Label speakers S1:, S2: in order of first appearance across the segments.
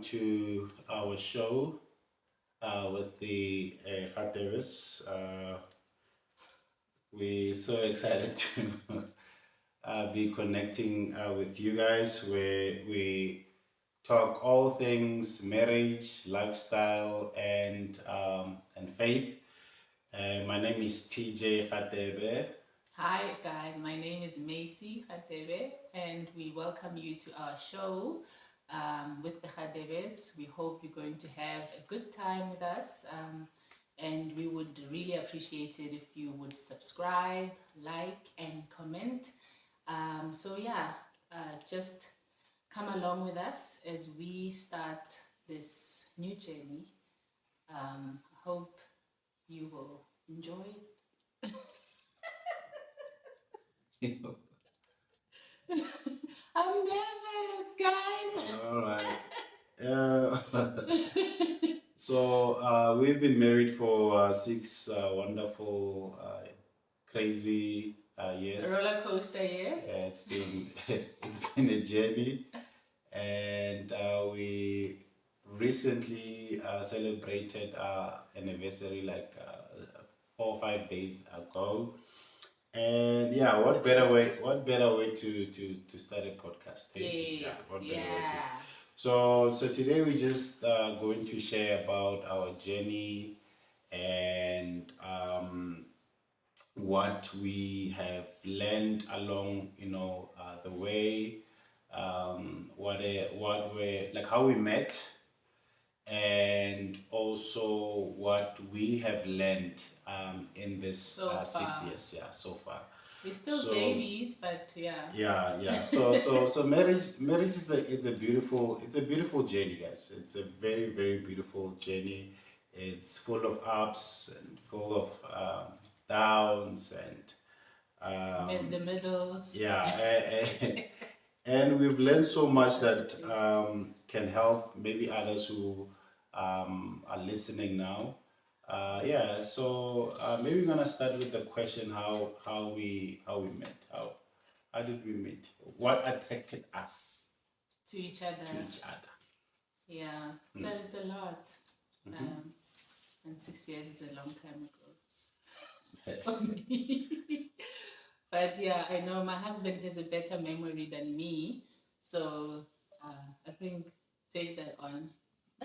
S1: to our show with the Radebes. We're so excited to be connecting with you guys where we talk all things marriage, lifestyle, and faith. My name is TJ Radebe.
S2: Hi guys, my name is Meisie Radebe, and we welcome you to our show with the Radebes. We hope you're going to have a good time with us, and we would really appreciate it if you would subscribe, like, and comment. Just come along with us as we start this new journey. Hope you will enjoy it. I'm nervous, guys.
S1: All right. So we've been married for six wonderful, crazy years.
S2: Roller coaster years.
S1: It's been it's been a journey, and we recently celebrated our anniversary like 4 or 5 days ago. And yeah, what better way to start a podcast? Hey?
S2: Yes,
S1: What better way to?
S2: yeah.
S1: So today we just going to share about our journey and what we have learned along, the way, what we like how we met, and also what we have learned in this
S2: So
S1: 6 years, yeah, so far.
S2: We're still
S1: So
S2: babies, but yeah.
S1: yeah. So marriage is it's a beautiful journey, guys. It's a very very beautiful journey. It's full of ups and full of downs and
S2: The middles.
S1: yeah, and we've learned so much that can help maybe others who are listening now. Yeah, so maybe we're gonna start with the question how we met. How did we meet? What attracted us
S2: To each other.
S1: to each other?
S2: Yeah, it's a lot. And 6 years is a long time ago for me. But yeah, I know my husband has a better memory than me, so I think take that on.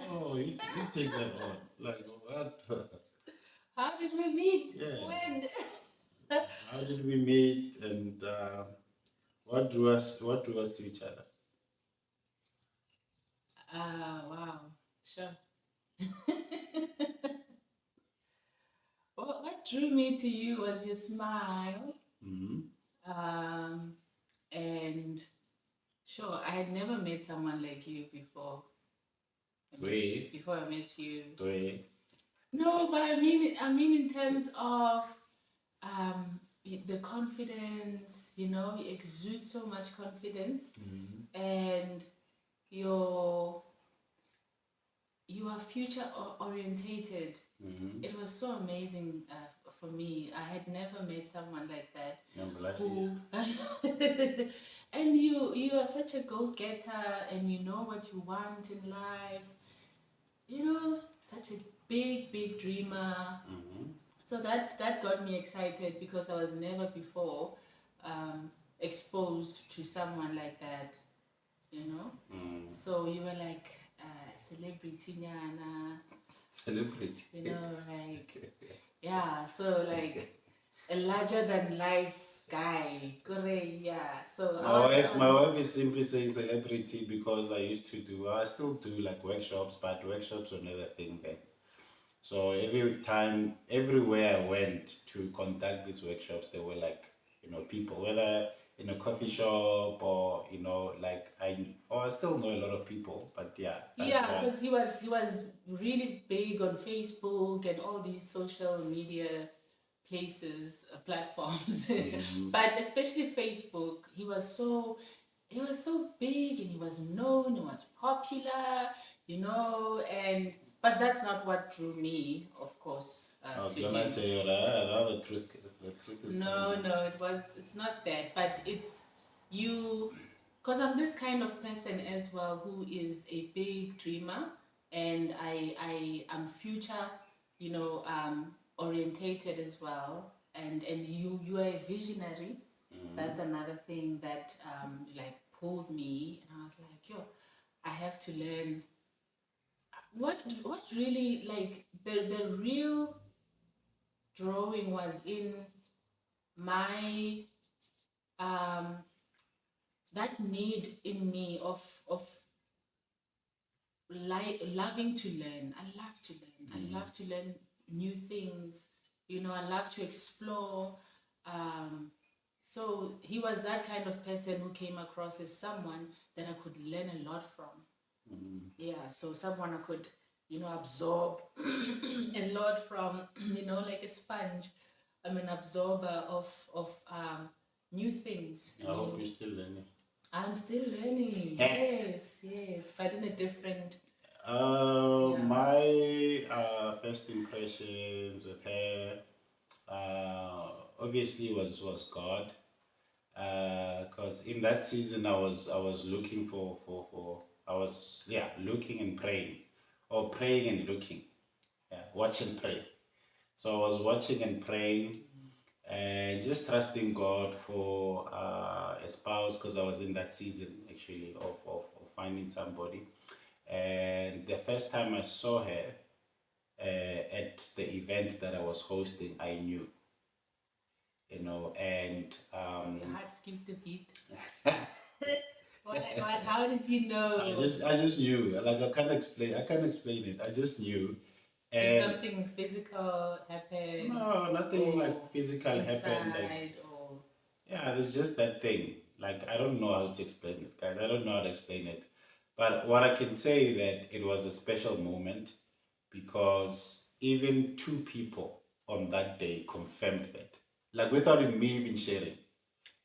S1: Oh, you take that on. Like what?
S2: How did we meet?
S1: Yeah.
S2: When?
S1: How did we meet and what drew us to each other?
S2: Wow, sure. What drew me to you was your smile. Um, and sure, I had never met someone like you before.
S1: Wait.
S2: Before I met you.
S1: Wait.
S2: No, but I mean in terms of the confidence. You exude so much confidence, and your you are future orientated. It was so amazing for me. I had never met someone like that. Who, and you are such a go-getter, and you know what you want in life. Such a big dreamer. So that got me excited because I was never before exposed to someone like that. So you were like celebrity nyana.
S1: Celebrity.
S2: Like yeah. So like a larger than life guy. Correct. Yeah. So
S1: My wife is simply saying celebrity because I still do like workshops, but workshops were never a thing then. So everywhere I went to conduct these workshops, there were like, people, whether in a coffee shop or, like I still know a lot of people, but yeah.
S2: Yeah, because he was really big on Facebook and all these social media places, platforms. But especially Facebook, he was so big, and he was known, he was popular, but that's not what drew me, of course.
S1: I was
S2: to
S1: gonna
S2: him.
S1: say, the truth is
S2: No, it's not that, but it's you. Because I'm this kind of person as well who is a big dreamer, and I am future, orientated as well. And you are a visionary. That's another thing that like pulled me, and I was like, yo, I have to learn what really like the real drawing was in my um that need in me of loving to learn. I love to learn. I love to learn new things. I love to explore. Um, so he was that kind of person who came across as someone that I could learn a lot from. Yeah, so someone I could, absorb a lot from, like a sponge. I'm an absorber of new things.
S1: I hope you're still learning.
S2: I'm still learning. Yes, yes, but in a different. Yeah.
S1: My first impressions with her, obviously was God, because in that season I was looking for I was looking and praying, or praying and looking, watch and pray. So I was watching and praying, and just trusting God for a spouse, because I was in that season actually of finding somebody. And the first time I saw her at the event that I was hosting, I knew, and
S2: Your heart skipped a beat. How did you know?
S1: I just knew. Like I can't explain it. I just knew.
S2: Did
S1: And
S2: something physical happen?
S1: no, nothing like
S2: or
S1: physical happened. Like,
S2: inside or
S1: yeah, there's just that thing. Like, I don't know how to explain it, guys. I don't know how to explain it. But what I can say that it was a special moment, because even two people on that day confirmed that. Like, without me even sharing.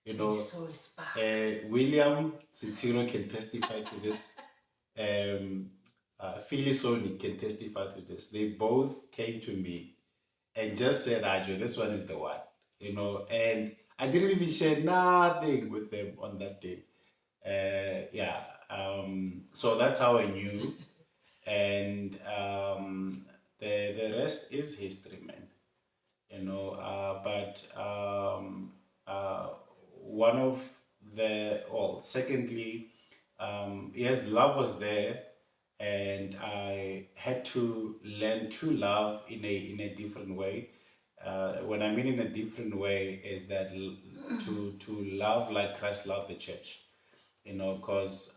S1: You know,
S2: so it's back.
S1: William Sitiro can testify to this. Phyllis Sonic can testify to this. They both came to me and just said, Ajo, this one is the one, and I didn't even share nothing with them on that day. So that's how I knew. And the rest is history, man. But one of secondly, yes, love was there, and I had to learn to love in a different way. When I mean in a different way, is that to love like Christ loved the church. Because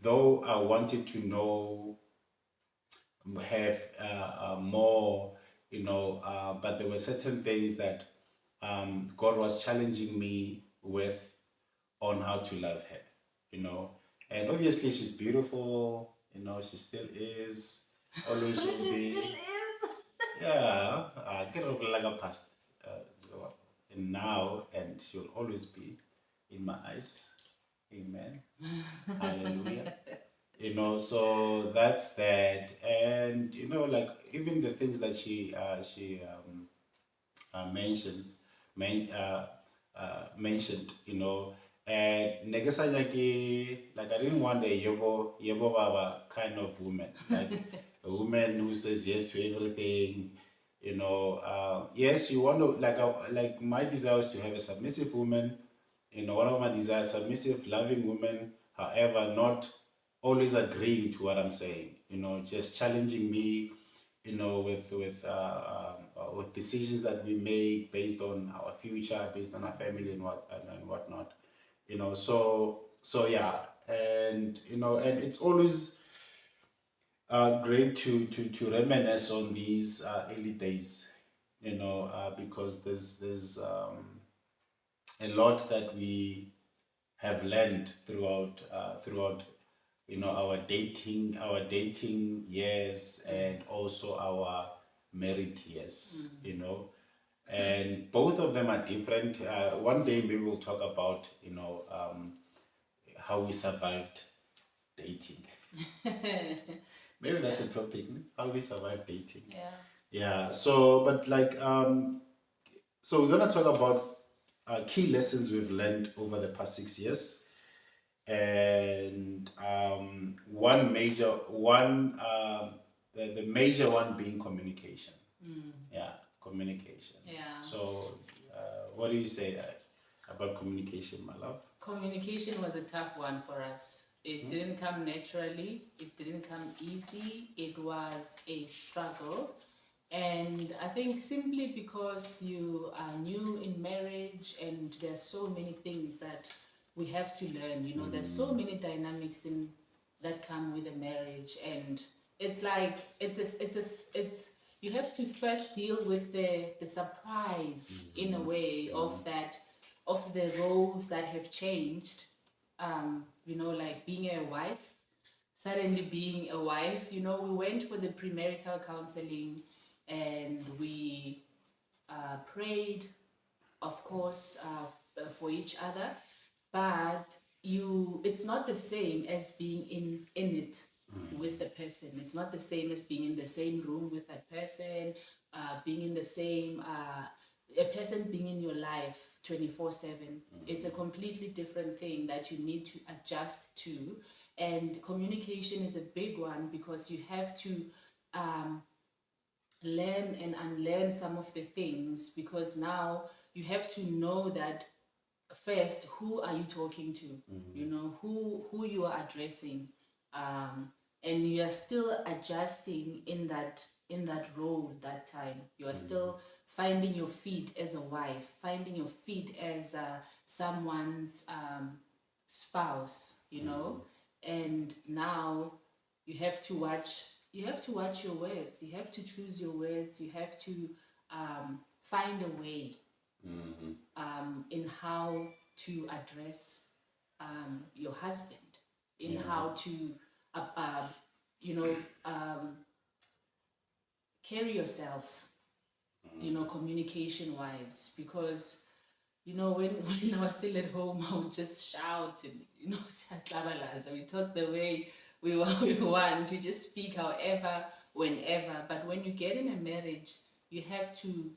S1: though I wanted to know, have more, but there were certain things that God was challenging me with, on how to love her, and obviously she's beautiful, she still is, always will be. Yeah, get over like a past, so, and now, and she'll always be in my eyes. Amen. Hallelujah. So that's that. And like, even the things that mentions mentioned, and like, I didn't want a yebo baba kind of woman, like a woman who says yes to everything. Yes, you want to, like my desire is to have a submissive woman. One of my desires, submissive, loving woman, however, not always agreeing to what I'm saying, just challenging me, with decisions that we make based on our future, based on our family and whatnot, so yeah. And and it's always great to reminisce on these early days, because there's a lot that we have learned throughout our dating years, and also our married years, and both of them are different. One day maybe we'll talk about how we survived dating. Maybe that's a topic, how we survived dating. Yeah. So, but like, so we're gonna talk about key lessons we've learned over the past 6 years, and one major one the major one being communication. Yeah, communication.
S2: Yeah.
S1: So what do you say about communication, my love?
S2: Communication was a tough one for us. It didn't come naturally, it didn't come easy, it was a struggle. And I think simply because you are new in marriage and there's so many things that we have to learn, you know, there's so many dynamics in that come with a marriage, and it's like it's you have to first deal with the surprise in a way of that, of the roles that have changed, you know, like being a wife, suddenly being a wife. You know, we went for the premarital counseling and we prayed, of course, for each other, but it's not the same as being in it with the person. It's not the same as being in the same room with that person, being in the same a person being in your life 24/7. It's a completely different thing that you need to adjust to. And communication is a big one because you have to learn and unlearn some of the things, because now you have to know that first, who are you talking to? You know, who you are addressing, and you are still adjusting in that role. That time you are still finding your feet as a wife, finding your feet as someone's spouse, you know. And now you have to watch, you have to watch your words, you have to choose your words, you have to find a way in how to address your husband, in how to, you know, carry yourself, you know, communication wise. Because, you know, when I was still at home, I would just shout and, you know, we talk the way we want, we just speak however, whenever. But when you get in a marriage, you have to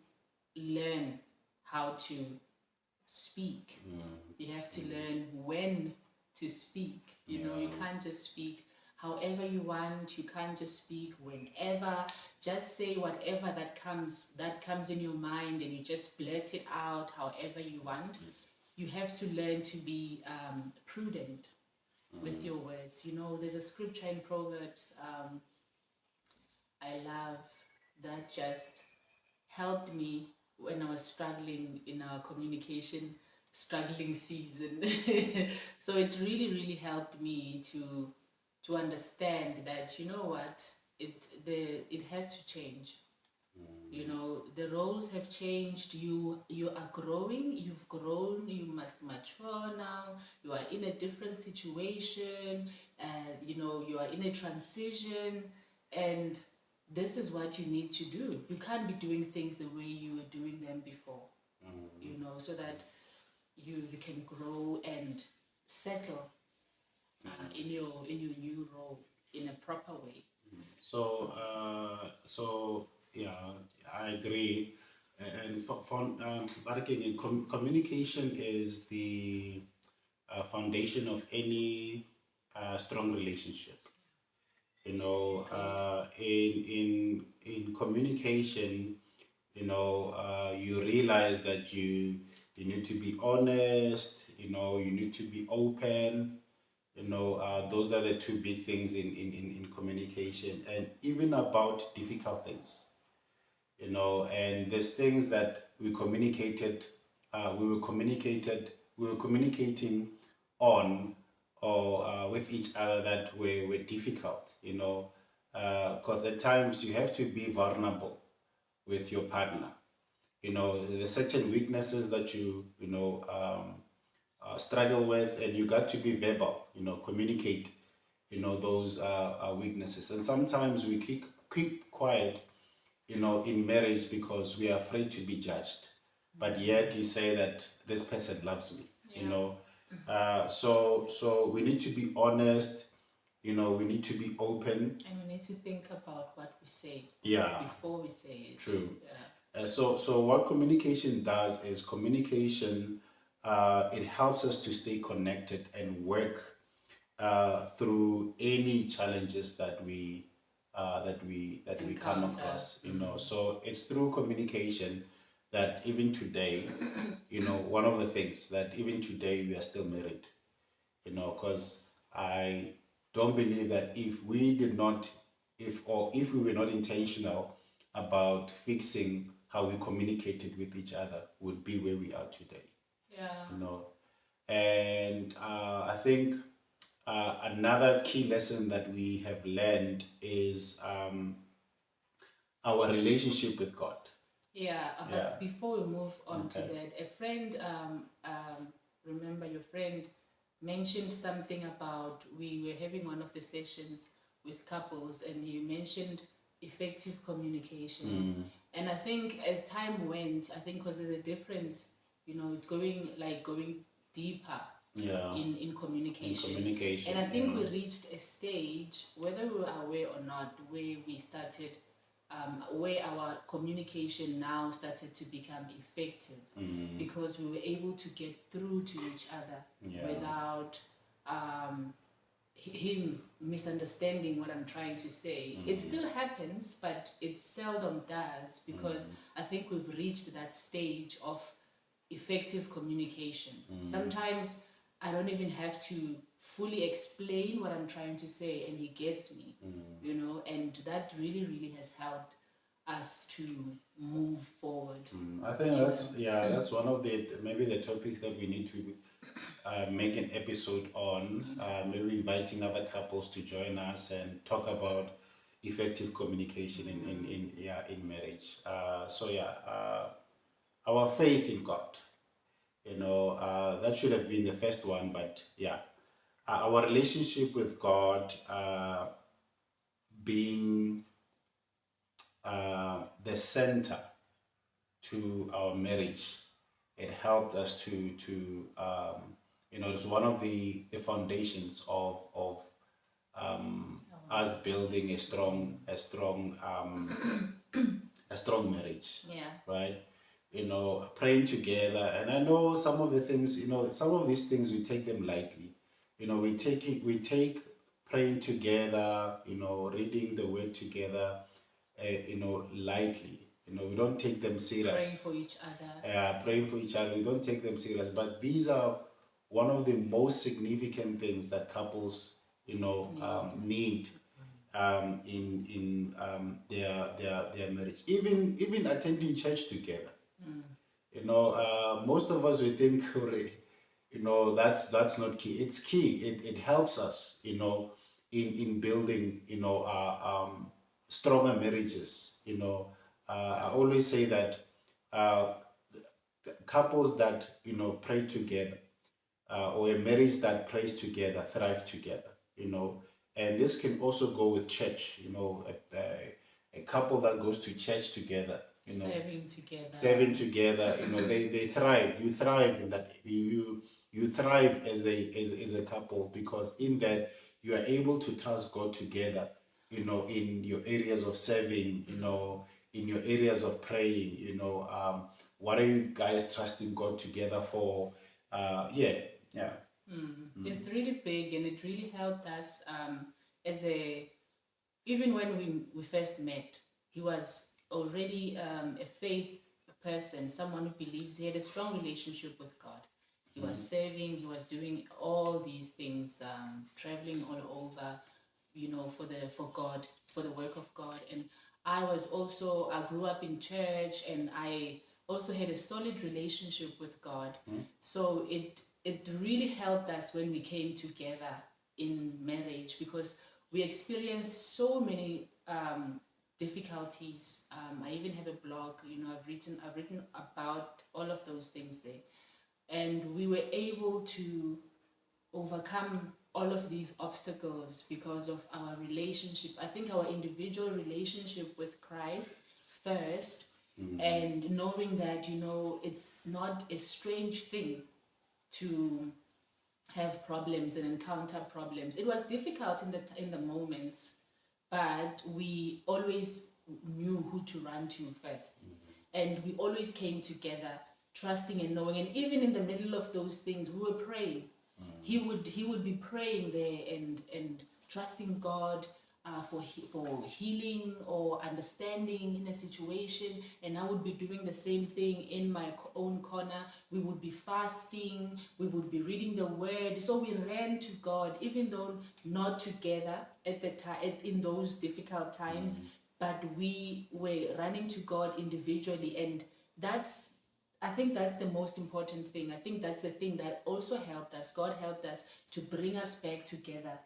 S2: learn how to speak. You have to learn when to speak. You know, you can't just speak however you want. You can't just speak whenever. Just say whatever that comes in your mind, and you just blurt it out however you want. You have to learn to be prudent with your words. You know, there's a scripture in Proverbs I love, that just helped me when I was struggling in our communication struggling season. So it really helped me to understand that, you know what, it has to change. You know, the roles have changed. You are growing, you've grown, you must mature now. You are in a different situation, and you know, you are in a transition, and this is what you need to do. You can't be doing things the way you were doing them before. You know, so that you can grow and settle in your new role in a proper way.
S1: So yeah, I agree. And but again, communication is the foundation of any strong relationship. You know, in communication, you know, you realize that you need to be honest. You know, you need to be open. You know, those are the two big things in communication, and even about difficult things. You know, and there's things that we were communicating on, or with each other, that were difficult. You know, because at times you have to be vulnerable with your partner. You know, there's certain weaknesses that you know, struggle with, and you got to be verbal. You know, communicate. You know, those weaknesses, and sometimes we keep quiet. You know, in marriage, because we are afraid to be judged. But yet you say that this person loves me. You know, so we need to be honest. You know, we need to be open.
S2: And we need to think about what we say.
S1: Yeah.
S2: Before we say it.
S1: True.
S2: Yeah.
S1: So what communication does is, communication it helps us to stay connected and work through any challenges that we come
S2: Encounter.
S1: across, you know. So it's through communication that even today, you know, one of the things that even today we are still married, you know, because I don't believe that if we did not, if we were not intentional about fixing how we communicated with each other, would be where we are today,
S2: Yeah.
S1: you know. And I think another key lesson that we have learned is our relationship with God.
S2: Yeah,
S1: Yeah.
S2: but before we move on to
S1: Okay.
S2: that, a friend, remember your friend mentioned something about we were having one of the sessions with couples, and you mentioned effective communication. And I think as time went, I think because there's a difference, you know, it's going deeper
S1: Yeah.
S2: in communication.
S1: Communication.
S2: And I think
S1: yeah.
S2: we reached a stage, whether we were aware or not, where we started, where our communication now started to become effective because we were able to get through to each other
S1: Yeah.
S2: without him misunderstanding what I'm trying to say. It still happens, but it seldom does because I think we've reached that stage of effective communication. Sometimes I don't even have to fully explain what I'm trying to say, and he gets me, you know, and that really, really has helped us to move forward.
S1: I think that's one of the maybe the topics that we need to make an episode on. Maybe inviting other couples to join us and talk about effective communication in marriage. Our faith in God. You know, that should have been the first one, but yeah, our relationship with God being the center to our marriage. It helped us you know, it's one of the foundations of us building a strong marriage.
S2: Yeah.
S1: Right. You know, praying together. And I know some of the things, you know, some of these things we take them lightly. You know, we take praying together, you know, reading the word together, you know, lightly. You know, we don't take them serious.
S2: Praying for each other.
S1: Praying for each other. We don't take them serious. But these are one of the most significant things that couples, you know, need in their marriage. Even attending church together. You know, most of us we think, you know, that's not key. It's key. It helps us, you know, in building, you know, stronger marriages. You know, I always say that couples that, you know, pray together, or a marriage that prays together thrive together. You know, and this can also go with church. You know, a couple that goes to church together, you know, serving together, you know, they thrive. You thrive in that. You thrive as a couple, because in that you are able to trust God together, you know, in your areas of serving, you know, in your areas of praying, you know, what are you guys trusting God together for? Yeah.
S2: It's really big, and it really helped us as a, even when we first met, he was already a faith person, someone who believes. He had a strong relationship with God. He was serving, he was doing all these things, traveling all over, you know, for God, for the work of God. And I grew up in church, and I also had a solid relationship with God. So it really helped us when we came together in marriage, because we experienced so many difficulties. I even have a blog, you know, I've written about all of those things there. And we were able to overcome all of these obstacles because of our relationship. I think our individual relationship with Christ first, and knowing that, you know, it's not a strange thing to have problems and encounter problems. It was difficult in the moments, but we always knew who to run to first. And we always came together, trusting and knowing. And even in the middle of those things, we were praying. He would be praying there and trusting God for healing or understanding in a situation, and I would be doing the same thing in my own corner. We would be fasting, we would be reading the word. So we ran to God, even though not together at the time in those difficult times, but we were running to God individually, and I think that's the most important thing. I think that's the thing that also helped us. God helped us to bring us back together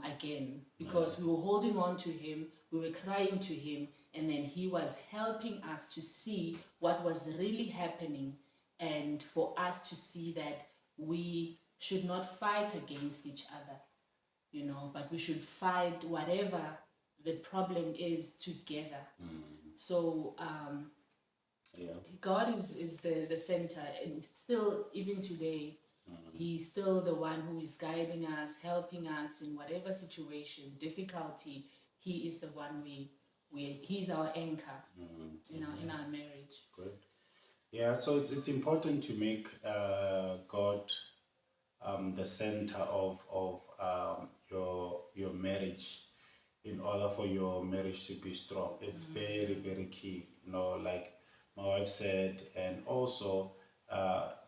S2: again, because we were holding on to Him, we were crying to Him, and then He was helping us to see what was really happening, and for us to see that we should not fight against each other, but we should fight whatever the problem is together. So God is the center, and still, even today, He's still the one who is guiding us, helping us in whatever situation, difficulty. He is the one He's our anchor in our marriage.
S1: Good. Yeah, so it's important to make God the center of your marriage in order for your marriage to be strong. It's very, very key, like my wife said, and also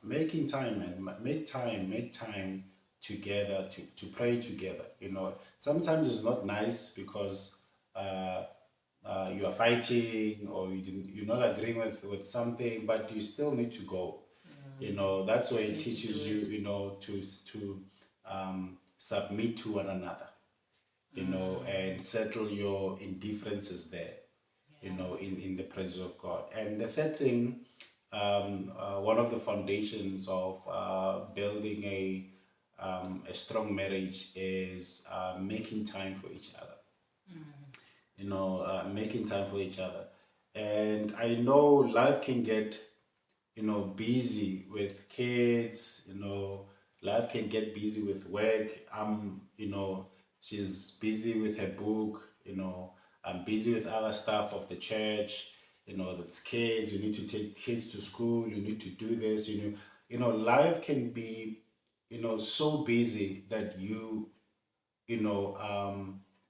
S1: making time and make time together to pray together. Sometimes it's not nice because you are fighting, or you're not agreeing with something, but you still need to go. That's why it teaches you, to submit to one another, and settle your indifferences there, in the presence of God. And the third thing, one of the foundations of building a strong marriage is making time for each other. Making time for each other. And I know life can get, busy with kids, life can get busy with work. She's busy with her book, I'm busy with other stuff of the church, that's kids, you need to take kids to school, you need to do this, life can be, so busy that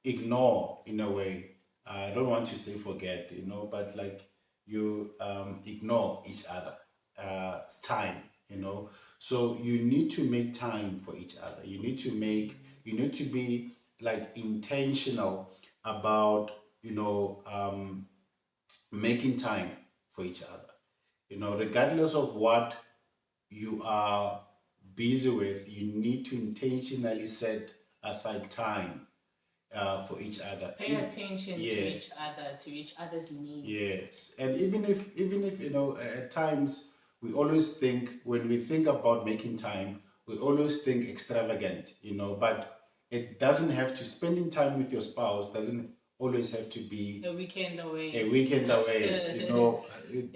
S1: ignore, in a way. I don't want to say forget, but like you ignore each other. It's time, So you need to make time for each other. You need to be like intentional about, making time for each other. Regardless of what you are busy with, you need to intentionally set aside time for each other.
S2: Pay attention to each other's needs.
S1: Yes, and even if at times we always think, when we think about making time, we always think extravagant, but it doesn't have to. Spending time with your spouse doesn't always have to be
S2: a weekend away.
S1: It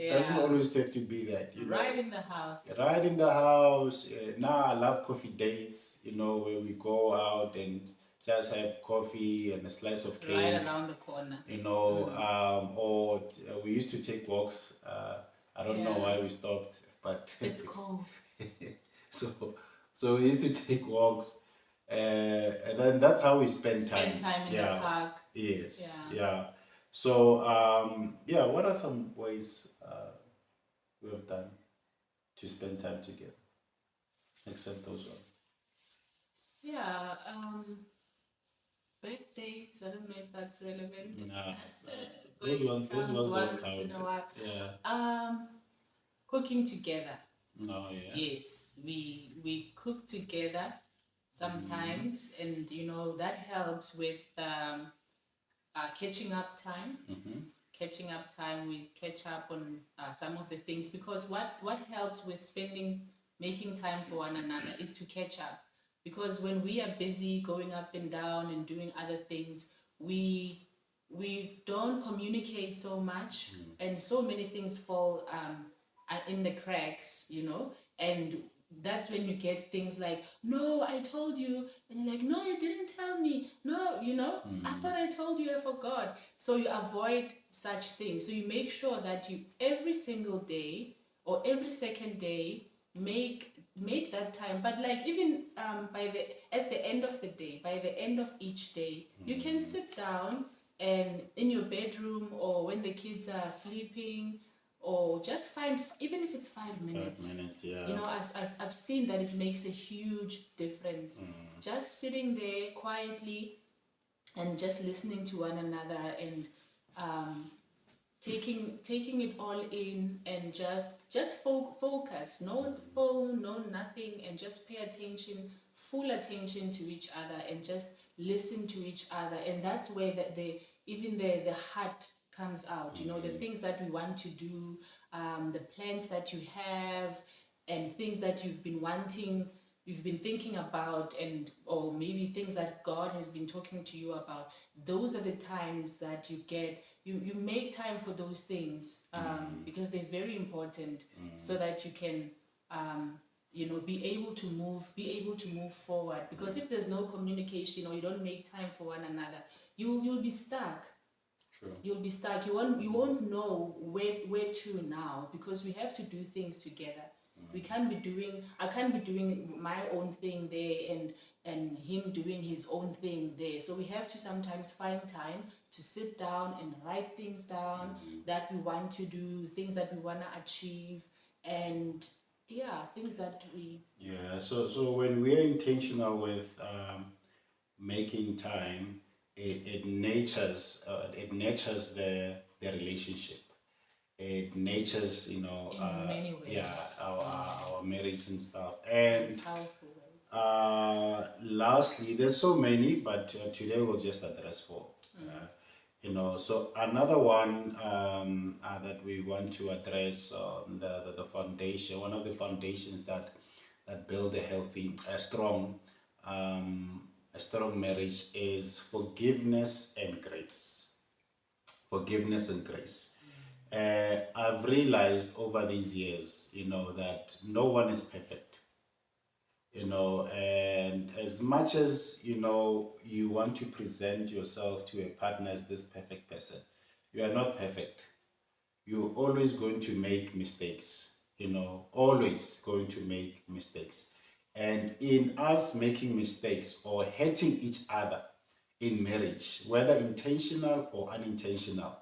S1: doesn't always have to be that.
S2: Right in the house.
S1: Right in the house. Now I love coffee dates. Where we go out and just have coffee and a slice of cake.
S2: Right around the corner.
S1: Or we used to take walks. I don't know why we stopped, but
S2: it's cold.
S1: So we used to take walks, and then that's how we spend time.
S2: Spend time in the park.
S1: Yes. Yeah. So what are some ways we have done to spend time together, except those ones?
S2: Yeah. Birthdays, I don't know if that's relevant.
S1: Nah, those ones don't count.
S2: Yeah. Cooking together.
S1: Oh yeah.
S2: Yes, we cook together sometimes, and that helps with catching up time. Catching up time, we catch up on some of the things, because what helps with making time for one another is to catch up. Because when we are busy going up and down and doing other things, we don't communicate so much, and so many things fall in the cracks, and that's when you get things like, no, I told you, and you're like, no, you didn't tell me, no, I thought I told you, I forgot. So you avoid such things. So you make sure that you every single day or every second day make that time. But like even by the at the end of the day, by the end of each day, you can sit down and in your bedroom or when the kids are sleeping, or just find, even if it's 5 minutes.
S1: 5 minutes, yeah.
S2: You know, as I've seen that it makes a huge difference. Just sitting there quietly and just listening to one another and taking it all in, and just focus, no phone, no nothing, and just pay attention, full attention to each other, and just listen to each other. And that's where the even the heart comes out, you know, the things that we want to do, the plans that you have, and things that you've been thinking about, and or maybe things that God has been talking to you about. Those are the times that you make time for those things, because they're very important, so that you can you know, be able to move forward. Because if there's no communication, or you don't make time for one another, you'll be stuck.
S1: True.
S2: You'll be stuck. You won't know where to now, because we have to do things together. I can't be doing my own thing there, and him doing his own thing there. So we have to sometimes find time to sit down and write things down that we want to do, things that we want to achieve, and yeah, things that we.
S1: Yeah, so when we're intentional with making time, it nurtures the relationship. It nurtures, you know,
S2: In many ways.
S1: yeah, our marriage and stuff. And
S2: Powerful ways.
S1: lastly, there's so many, but today we'll just address four. You know, so another one that we want to address, the foundation, one of the foundations that build a healthy, a strong marriage is forgiveness and grace. Forgiveness and grace. I've realized over these years, you know, that no one is perfect. You know, and as much as, you know, you want to present yourself to a partner as this perfect person, you are not perfect. You're always going to make mistakes, you know, always going to make mistakes. And in us making mistakes or hurting each other in marriage, whether intentional or unintentional,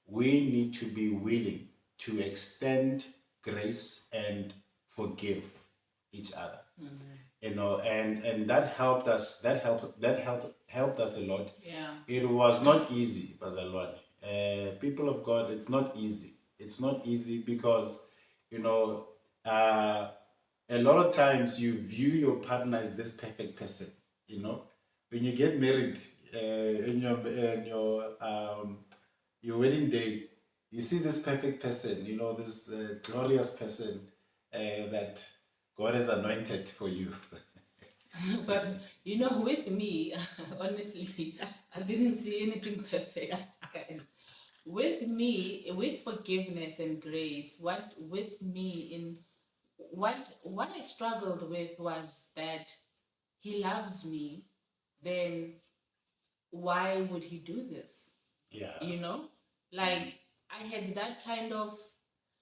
S1: we need to be willing to extend grace and forgive each other. You know, and that helped us. Helped us a lot.
S2: Yeah.
S1: It was not easy, Bazalwane. People of God, it's not easy. It's not easy because, you know, a lot of times you view your partner as this perfect person. You know, when you get married, your wedding day, you see this perfect person. You know, this glorious person that God has anointed for you.
S2: But you know, with me, honestly, I didn't see anything perfect, guys. With me, with forgiveness and grace, what I struggled with was that he loves me, then why would he do this?
S1: Yeah.
S2: You know? Like I had that kind of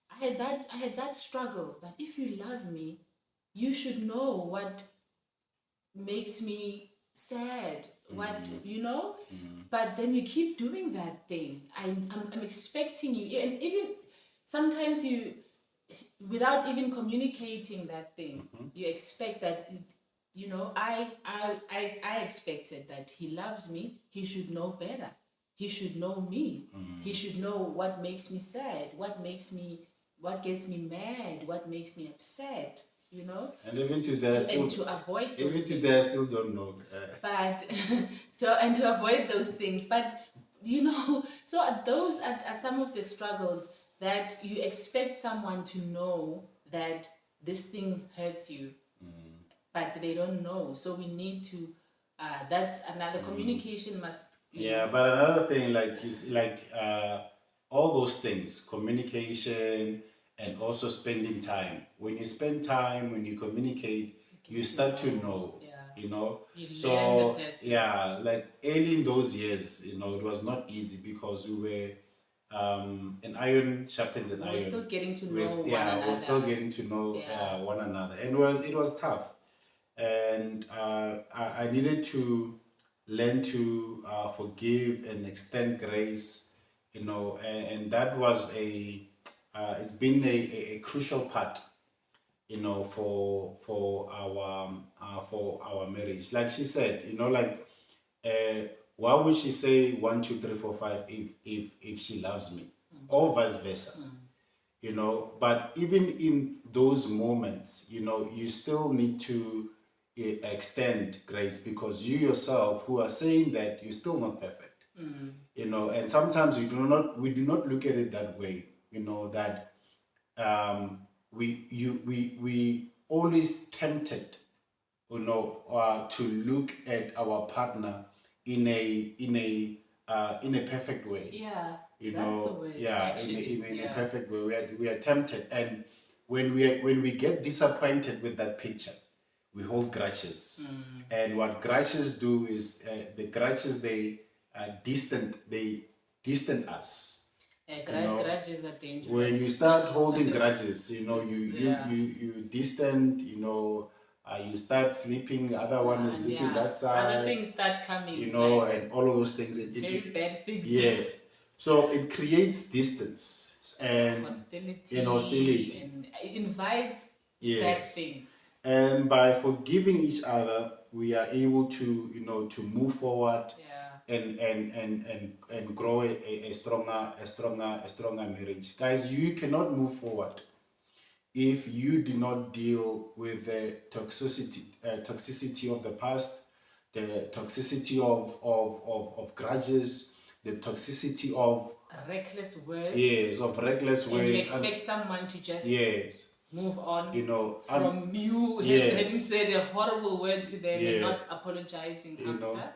S2: I had that struggle that if you love me, you should know what makes me sad, what, you know. But then you keep doing that thing. I'm expecting you, and even sometimes you, without even communicating that thing, you expect that, you know, I expected that he loves me, he should know better, he should know me, he should know what makes me sad, what gets me mad, what makes me upset, you know.
S1: And even today,
S2: And to avoid those
S1: even
S2: things.
S1: today, I still don't know.
S2: But to avoid those things, but you know, so those are some of the struggles that you expect someone to know that this thing hurts you, but they don't know. So we need to. That's another communication must.
S1: Yeah, but another thing, like is like all those things, communication and also spending time. When you spend time, when you communicate, you start to know.
S2: Yeah.
S1: You know.
S2: You learn
S1: So
S2: the person.
S1: yeah, like early in those years, you know, it was not easy because we were an iron sharpens an
S2: We're still
S1: iron.
S2: getting to know one another.
S1: We're still getting to know one another, and it was tough, and I needed to learn to forgive and extend grace, and that was it's been a crucial part, for our marriage. Like she said, like, uh, why would she say 1, 2, 3, 4, 5 if she loves me, or vice versa? But even in those moments, you still need to extend grace, because you yourself who are saying that you're still not perfect, and sometimes we do not look at it that way, that we always tempted, to look at our partner in a perfect way.
S2: Yeah, that's the word.
S1: Yeah,
S2: Actually,
S1: in a perfect way. We are tempted, and when we get disappointed with that picture, we hold grudges. And what grudges do is, the grudges, they distant us.
S2: Grudges are dangerous.
S1: When you start holding grudges, you distant, you start sleeping, the other one is looking that side.
S2: Other things start coming.
S1: And all of those things.
S2: Very bad things.
S1: Yes. So it creates distance and hostility.
S2: And it invites bad things.
S1: And by forgiving each other, we are able to move forward, and grow a stronger marriage. Guys, you cannot move forward if you do not deal with the toxicity of the past, the toxicity of grudges, the toxicity of
S2: reckless words.
S1: Yes, of reckless words.
S2: And you expect someone to just move on from you having said a horrible word to them and not apologizing after.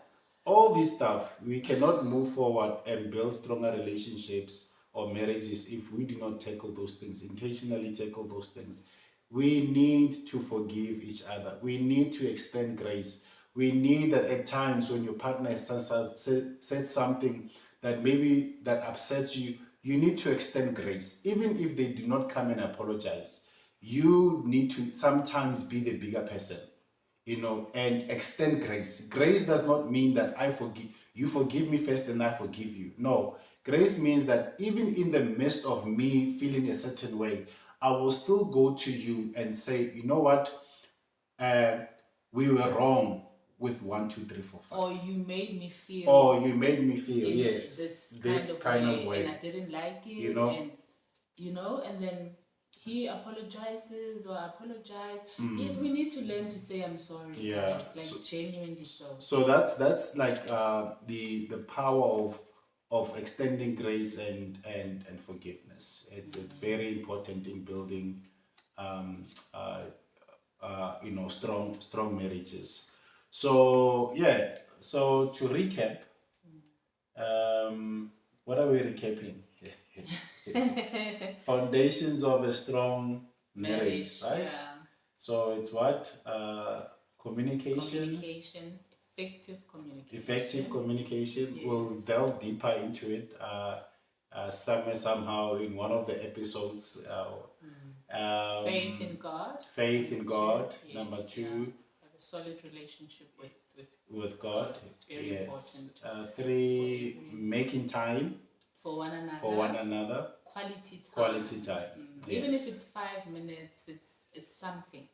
S1: All this stuff, we cannot move forward and build stronger relationships or marriages if we do not tackle those things, intentionally tackle those things. We need to forgive each other. We need to extend grace. We need that at times when your partner has said something that maybe that upsets you, you need to extend grace. Even if they do not come and apologize, you need to sometimes be the bigger person, and extend grace. Grace does not mean that you forgive me first and I forgive you. No, grace means that even in the midst of me feeling a certain way, I will still go to you and say, you know what, we were wrong with 1, 2, 3, 4, 5.
S2: Or you made me feel.
S1: Yes,
S2: this kind of way, and I didn't like it. And then he apologizes or apologize. Yes, we need to learn to say I'm sorry.
S1: Yeah,
S2: guys, genuinely so.
S1: So that's like the power of extending grace and forgiveness. It's very important in building strong marriages. So so to recap, what are we recapping? Foundations of a strong marriage, right?
S2: Yeah.
S1: So it's what? Communication. Effective communication. Yes. We'll delve deeper into it somehow in one of the episodes.
S2: Faith in God.
S1: Faith in God. Yes. Number 2.
S2: Have a solid relationship with
S1: God.
S2: It's very important.
S1: 3. Making time
S2: for one another. Quality time. Yes. Even if it's 5 minutes, it's something.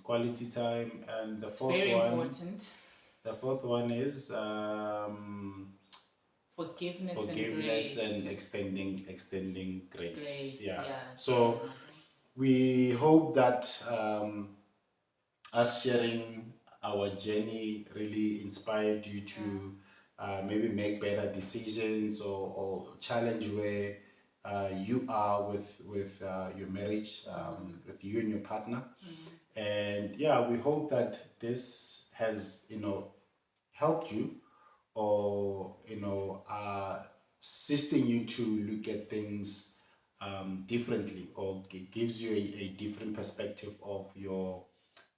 S1: Quality time. And the fourth
S2: very
S1: one.
S2: Important.
S1: The fourth one is
S2: forgiveness
S1: and extending grace. Yeah. So we hope that us sharing our journey really inspired you to maybe make better decisions or challenge where you are with your marriage, with you and your partner. And we hope that this has helped you, or assisting you to look at things differently, or gives you a different perspective of your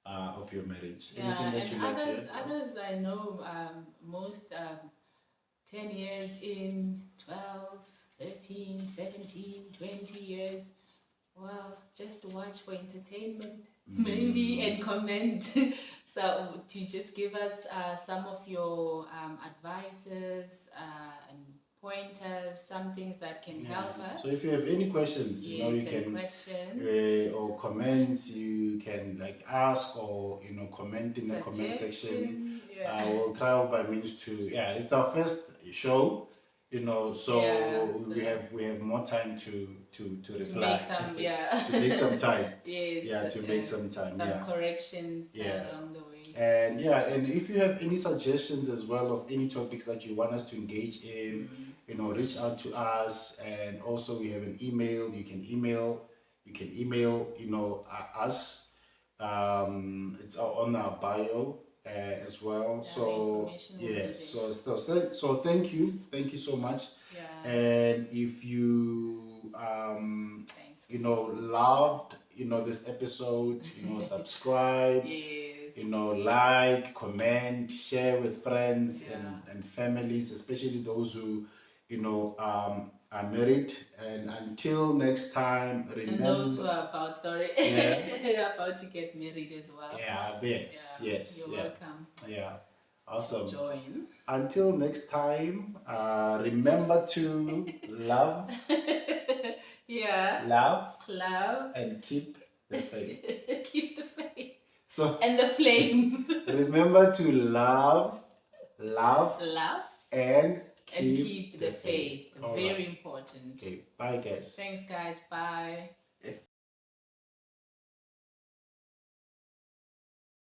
S1: marriage. Anything that you like to add?
S2: Others I know, most 10 years in, 12, 13, 17, 20 years, well, just watch for entertainment, maybe, and comment. So to just give us some of your advices and pointers, some things that can help us.
S1: So if you have any questions,
S2: Yes,
S1: you know, you
S2: any
S1: can
S2: questions.
S1: or comments, you can like ask or comment in the comment section.
S2: Suggestion, yeah.
S1: We'll try all by means to it's our first show, so
S2: Yeah,
S1: we have more time to
S2: to
S1: reply.
S2: make some, yeah.
S1: To make some time.
S2: Yes.
S1: To make some time.
S2: Some corrections
S1: Yeah.
S2: along the way.
S1: And if you have any suggestions as well of any topics that you want us to engage in, reach out to us. And also we have an email. You can email us. It's on our bio as well. So yes. So thank you so much.
S2: Yeah.
S1: And if you
S2: Thanks.
S1: loved this episode, subscribe.
S2: Yes.
S1: Like, comment, share with friends and families, especially those who are married. And until next time, remember,
S2: and those who are about about to get married as well.
S1: Yes.
S2: You're welcome.
S1: Awesome.
S2: Join.
S1: Until next time, remember to love
S2: love
S1: and keep the faith.
S2: keep the faith.
S1: So
S2: and the flame.
S1: Remember to love and
S2: keep the faith.
S1: All
S2: Very
S1: right.
S2: important.
S1: Okay, bye guys.
S2: Thanks guys, bye.